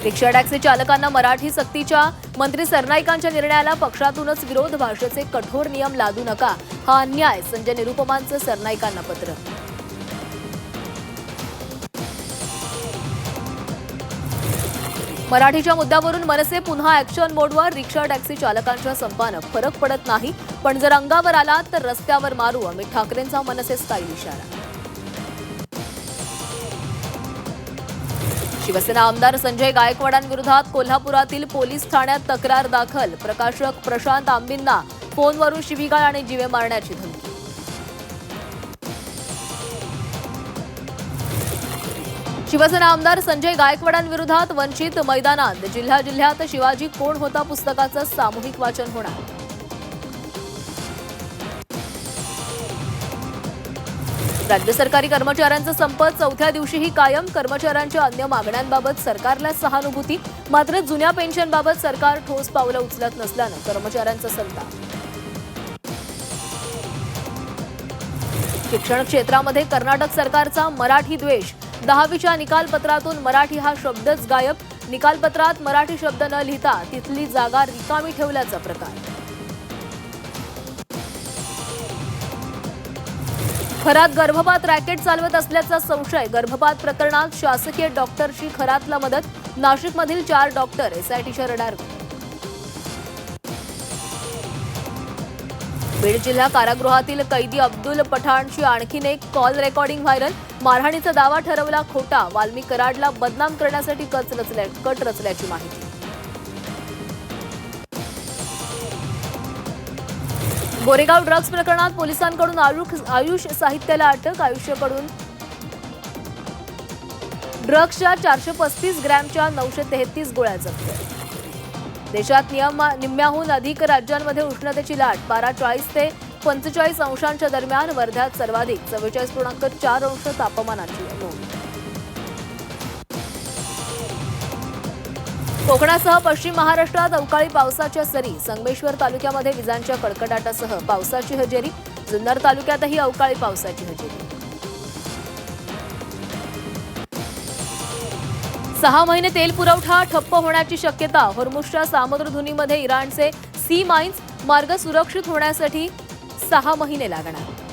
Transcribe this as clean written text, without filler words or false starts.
Rickshaw taxi चालकांना मराठी सक्तीच्या मंत्री सरनाईकांच्या निर्णयाला पक्षातूनच विरोध. भाषेचे कठोर नियम लादू नका, हा अन्याय. संजय निरुपमांचं सरनाईकांना पत्र. मराठीच्या मुद्द्यावरून मनसे पुन्हा ॲक्शन मोडवर. रिक्षा टॅक्सी चालकांच्या संपानं फरक पडत नाही, पण जर अंगावर आलात तर रस्त्यावर मारू. अमित ठाकरेंचा मनसे स्टाईल इशारा. शिवसेना आमदार संजय गायकवाडांविरोधात कोल्हापुरातील पोलीस ठाण्यात तक्रार दाखल. प्रकाशक प्रशांत आंबींना फोनवरून शिवीगाळ आणि जीवे मारण्याची धमकी. शिवसेना आमदार संजय गायकवाडांविरोधात वंचित मैदानात. जिल्ह्यात शिवाजी कोण होता पुस्तकाचं सामूहिक वाचन होणार. राज्य सरकारी कर्मचाऱ्यांचा संप चौथ्या दिवशीही कायम. कर्मचाऱ्यांच्या अन्य मागण्यांबाबत सरकारला सहानुभूती, मात्र जुन्या पेन्शनबाबत सरकार ठोस पावलं उचलत नसल्यानं कर्मचाऱ्यांचा संताप. शिक्षण क्षेत्रामध्ये कर्नाटक सरकारचा मराठी द्वेष. 10वीच्या निकालपत्रातून मराठी हा शब्दच गायब. निकालपत्रात मराठी शब्द न लिहिता तिथली जागा रिकामी ठेवल्याचा प्रकार. खरात गर्भपात रॅकेट चालवत असल्याचा संशय. गर्भपात प्रकरणात शासकीय डॉक्टरची खरातला मदत. नाशिकमधील 4 डॉक्टर एसआयटीच्या रडारवर. बीड जिल्हा कारागृहातील कैदी अब्दुल पठाणची आणखीन एक कॉल रेकॉर्डिंग व्हायरल. मारहाणीचा दावा ठरवला खोटा. वाल्मी कराडला बदनाम करण्यासाठी कट रचल्याची माहिती. गोरेगाव ड्रग्ज प्रकरणात पोलिसांकडून आयुष साहित्याला अटक. आयुष्यकडून ड्रग्जच्या 435 ग्रॅमच्या 933 गोळ्या जप्त. देशात निम्म्याहून अधिक राज्यांमध्ये उष्णतेची लाट. पारा 40 ते 45 अंशांच्या दरम्यान. वर्ध्यात सर्वाधिक 44.4 अंश तापमानाची नोंद. कोकणासह पश्चिम महाराष्ट्रात अवकाळी पावसाच्या सरी. संगमेश्वर तालुक्यामध्ये विजांच्या कडकडाटासह पावसाची हजेरी. जुन्नर तालुक्यातही अवकाळी पावसाची हजेरी. 6 महिने तेल पुरवठा ठप्प होण्याची शक्यता. होर्मुझच्या सामुद्रधुनीमध्ये इराणचे सी माइन्स. मार्ग सुरक्षित होण्यासाठी 6 महिने लागणार.